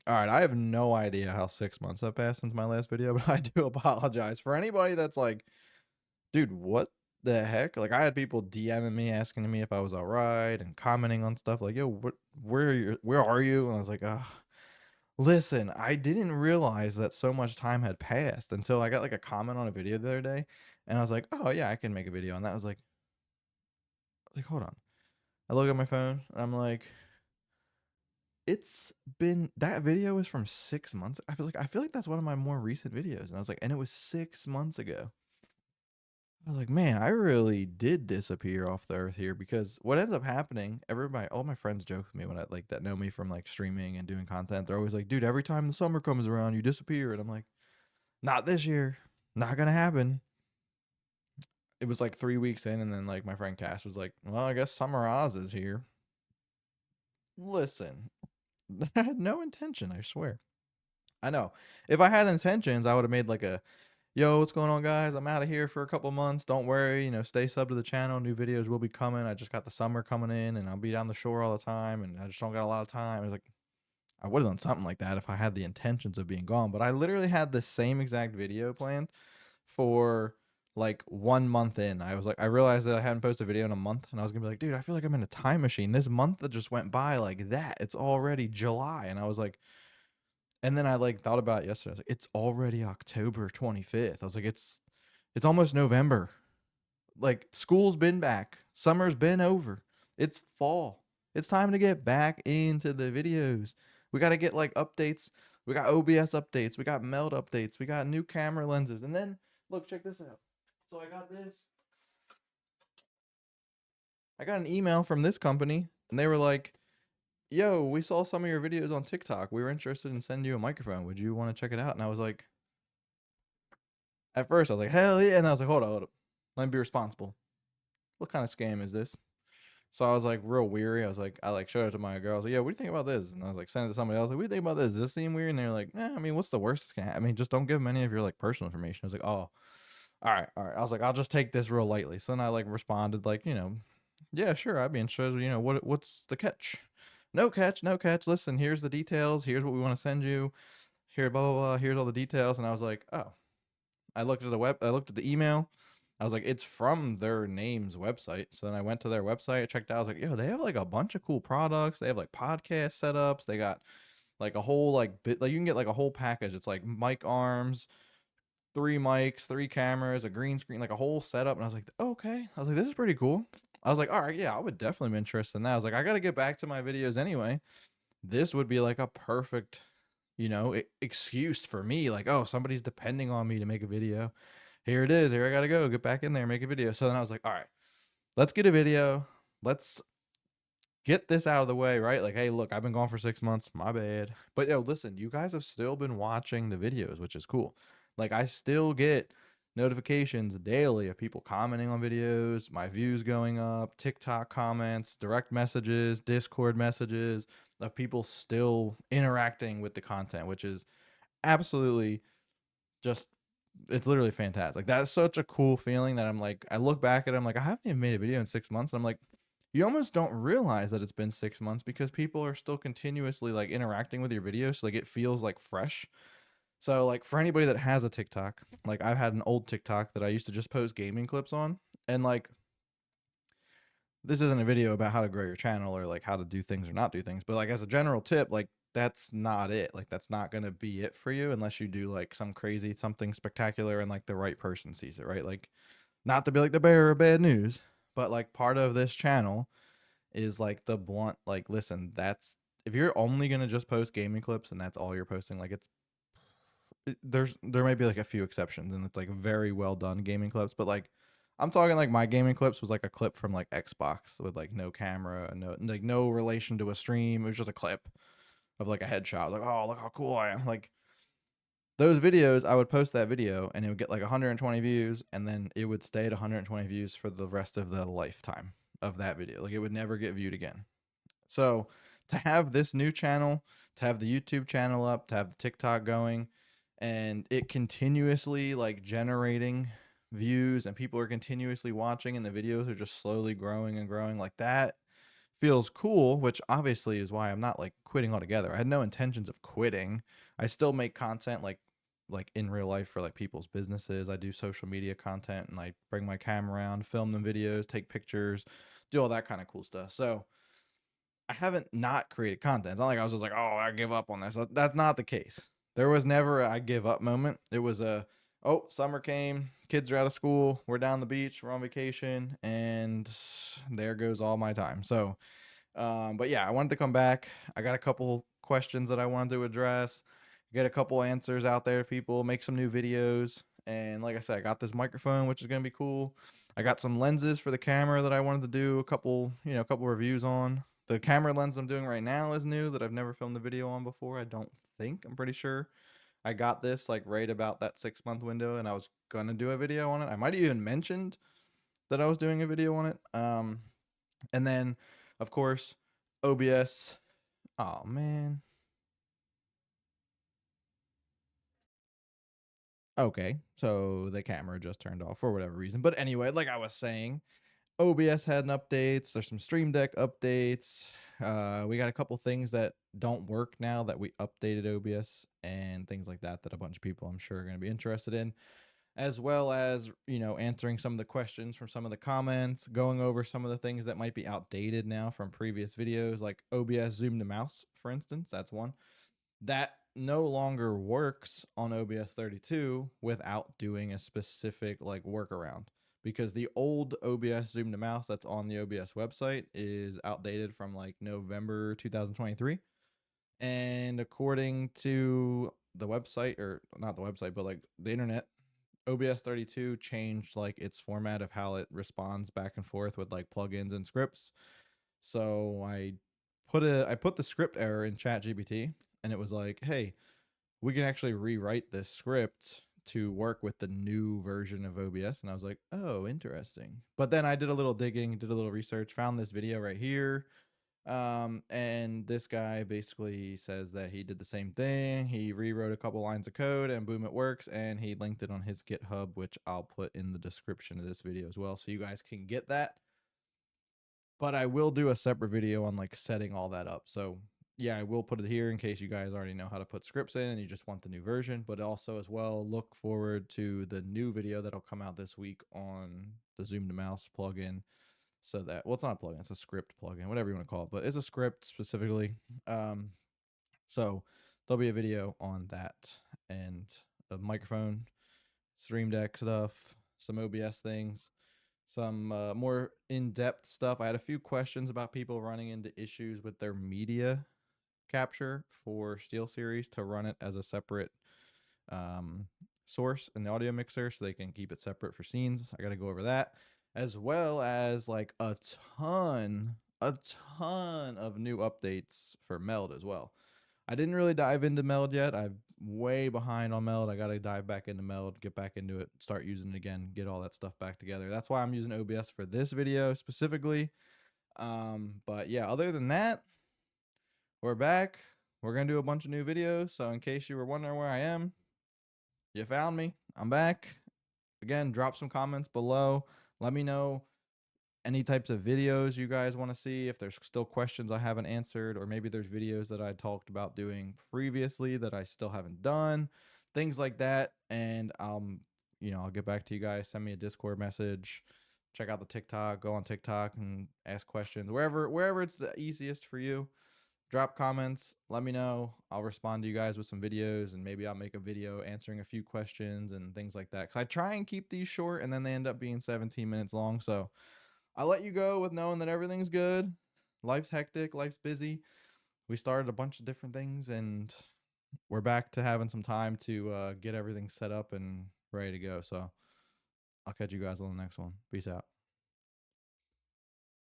All right, I have no idea how 6 months have passed since my last video, but I do apologize for anybody that's like, "Dude, what the heck?" Like, I had people DMing me, asking me if I was alright and commenting on stuff like, "Yo, where are you?" And I was like, "Ugh." Listen, I didn't realize that so much time had passed until I got, like, a comment on a video the other day, and I was like, "Oh, yeah, I can make a video on that." I was like, "Hold on." I look at my phone, and I'm like, it's been that video is from 6 months. I feel like that's one of my more recent videos, and I was like, and it was 6 months ago. I was like, "Man, I really did disappear off the earth here," because what ends up happening, everybody all my friends joke with me when I like, that know me from, like, streaming and doing content. They're always like, "Dude, every time the summer comes around, you disappear," and I'm like, "Not this year. Not gonna happen." It was, like, 3 weeks in, and then, like, my friend Cass was like, "Well, I guess Summer Oz is here." Listen, I had no intention, I swear. I know. If I had intentions, I would've made, like, a, "Yo, what's going on, guys? I'm out of here for a couple months. Don't worry, stay sub to the channel. New videos will be coming. I just got the summer coming in, and I'll be down the shore all the time, and I just don't got a lot of time." It's like, I would've done something like that if I had the intentions of being gone, but I literally had the same exact video planned for, like, 1 month in. I realized that I hadn't posted a video in a month, and I was gonna be like, "Dude, I feel like I'm in a time machine. This month that just went by like that. It's already July." And I was like, and then I, like, thought about it yesterday. I was like, "It's already October 25th." I was like, "It's almost November." Like, school's been back. Summer's been over. It's fall. It's time to get back into the videos. We gotta get, like, updates. We got OBS updates. We got meld updates. We got new camera lenses. And then, look, check this out. So I got this. I got an email from this company, and they were like, "Yo, we saw some of your videos on TikTok. We were interested in sending you a microphone. Would you wanna check it out?" And I was like, at first, I was like, "Hell yeah." And I was like, hold up. Let me be responsible. What kind of scam is this?" So I was like real weary. I like showed it to my girl. I was like, "Yeah, what do you think about this?" And I was like, send it to somebody else. Like, "What do you think about this? Does this seem weird?" And they're like, "Nah, I mean, what's the worst that's gonna happen? I mean, just don't give them any of your like personal information." I was like, "Oh, all right, all right." I was like, "I'll just take this real lightly." So then I like responded like, "Yeah, sure, I'd be interested. What's the catch?" "No catch, no catch. Listen, here's the details. Here's what we want to send you. Here, blah blah blah. Here's all the details." And I was like, "Oh." I looked at the email. I was like, it's from their name's website. So then I went to their website, I checked out. I was like, yo, they have like a bunch of cool products. They have like podcast setups. They got like a whole like bit, like you can get like a whole package. It's like mic arms, 3 mics, 3 cameras, a green screen, like a whole setup. And I was like, okay. I was like, this is pretty cool. I was like, all right, yeah, I would definitely be interested in that. I was like, I got to get back to my videos anyway. This would be like a perfect, excuse for me. Like, oh, somebody's depending on me to make a video. Here it is. Here I gotta go. Get back in there, make a video. So then I was like, all right, let's get a video. Let's get this out of the way, right? Like, hey, look, I've been gone for 6 months. My bad. But yo, listen, you guys have still been watching the videos, which is cool. Like, I still get notifications daily of people commenting on videos, my views going up, TikTok comments, direct messages, Discord messages of people still interacting with the content, which is absolutely just, it's literally fantastic. Like, that's such a cool feeling that I'm like, I look back at it, I'm like, I haven't even made a video in 6 months. And I'm like, you almost don't realize that it's been 6 months because people are still continuously like interacting with your videos. So like it feels like fresh. So like for anybody that has a TikTok, like I've had an old TikTok that I used to just post gaming clips on. And like, this isn't a video about how to grow your channel or like how to do things or not do things, but like as a general tip, like that's not it. Like that's not going to be it for you unless you do like some crazy something spectacular and like the right person sees it, right? Like, not to be like the bearer of bad news, but like part of this channel is like the blunt, like, listen, that's, if you're only going to just post gaming clips and that's all you're posting, like there may be like a few exceptions and it's like very well done gaming clips, but like I'm talking like my gaming clips was like a clip from like Xbox with like no camera, no relation to a stream. It was just a clip of like a headshot. Like, oh, look how cool I am. Like those videos, I would post that video and it would get like 120 views, and then it would stay at 120 views for the rest of the lifetime of that video. Like it would never get viewed again. So to have this new channel, to have the YouTube channel up, to have the TikTok going, and it continuously like generating views and people are continuously watching and the videos are just slowly growing and growing, like that feels cool, which obviously is why I'm not like quitting altogether. I had no intentions of quitting. I still make content like in real life for like people's businesses. I do social media content and I bring my camera around, film them videos, take pictures, do all that kind of cool stuff. So I haven't not created content. It's not like I was just like, oh, I give up on this. That's not the case. There was never a I give up moment. It was a, oh, summer came, kids are out of school, we're down the beach, we're on vacation, and there goes all my time. So, but yeah, I wanted to come back. I got a couple questions that I wanted to address, get a couple answers out there to people, make some new videos. And like I said, I got this microphone, which is going to be cool. I got some lenses for the camera that I wanted to do a couple, a couple reviews on. The camera lens I'm doing right now is new that I've never filmed a video on before. I don't think, I'm pretty sure. I got this like right about that 6-month window and I was going to do a video on it. I might have even mentioned that I was doing a video on it. And then of course, OBS. Oh man. Okay. So the camera just turned off for whatever reason. But anyway, like I was saying, OBS had an updates. There's some Stream Deck updates. We got a couple things that don't work now that we updated OBS and things like that that a bunch of people I'm sure are going to be interested in, as well as, answering some of the questions from some of the comments, going over some of the things that might be outdated now from previous videos, like OBS Zoom to Mouse, for instance. That's one that no longer works on OBS 32 without doing a specific like workaround, because the old OBS Zoom to Mouse that's on the OBS website is outdated from like November 2023. And according to the website, or not the website, but like the internet, OBS 32 changed like its format of how it responds back and forth with like plugins and scripts. So I put the script error in ChatGPT and it was like, "Hey, we can actually rewrite this script to work with the new version of OBS." And I was like, "Oh, interesting." But then I did a little digging, did a little research, found this video right here. And this guy basically says that he did the same thing. He rewrote a couple lines of code and boom, it works. And he linked it on his GitHub, which I'll put in the description of this video as well, so you guys can get that. But I will do a separate video on like setting all that up. So yeah, I will put it here in case you guys already know how to put scripts in and you just want the new version. But also as well, look forward to the new video that'll come out this week on the Zoom to Mouse plugin. So that, well, it's not a plugin, it's a script plugin, whatever you want to call it, but it's a script specifically. So there'll be a video on that and a microphone, Stream Deck stuff, some OBS things, some more in-depth stuff. I had a few questions about people running into issues with their media capture for SteelSeries to run it as a separate source in the audio mixer so they can keep it separate for scenes. I got to go over that, as well as like a ton of new updates for Meld as well. I didn't really dive into Meld yet. I'm way behind on Meld. I got to dive back into Meld, get back into it, start using it again, get all that stuff back together. That's why I'm using OBS for this video specifically. But yeah, other than that, we're back. We're going to do a bunch of new videos. So in case you were wondering where I am, you found me. I'm back. Again, drop some comments below. Let me know any types of videos you guys want to see, if there's still questions I haven't answered, or maybe there's videos that I talked about doing previously that I still haven't done, things like that. And I'll get back to you guys. Send me a Discord message, check out the TikTok, go on TikTok and ask questions wherever it's the easiest for you. Drop comments, let me know. I'll respond to you guys with some videos, and maybe I'll make a video answering a few questions and things like that, because I try and keep these short and then they end up being 17 minutes long. So I'll let you go with knowing that everything's good. Life's hectic, life's busy. We started a bunch of different things and we're back to having some time to get everything set up and ready to go. So I'll catch you guys on the next one. Peace out.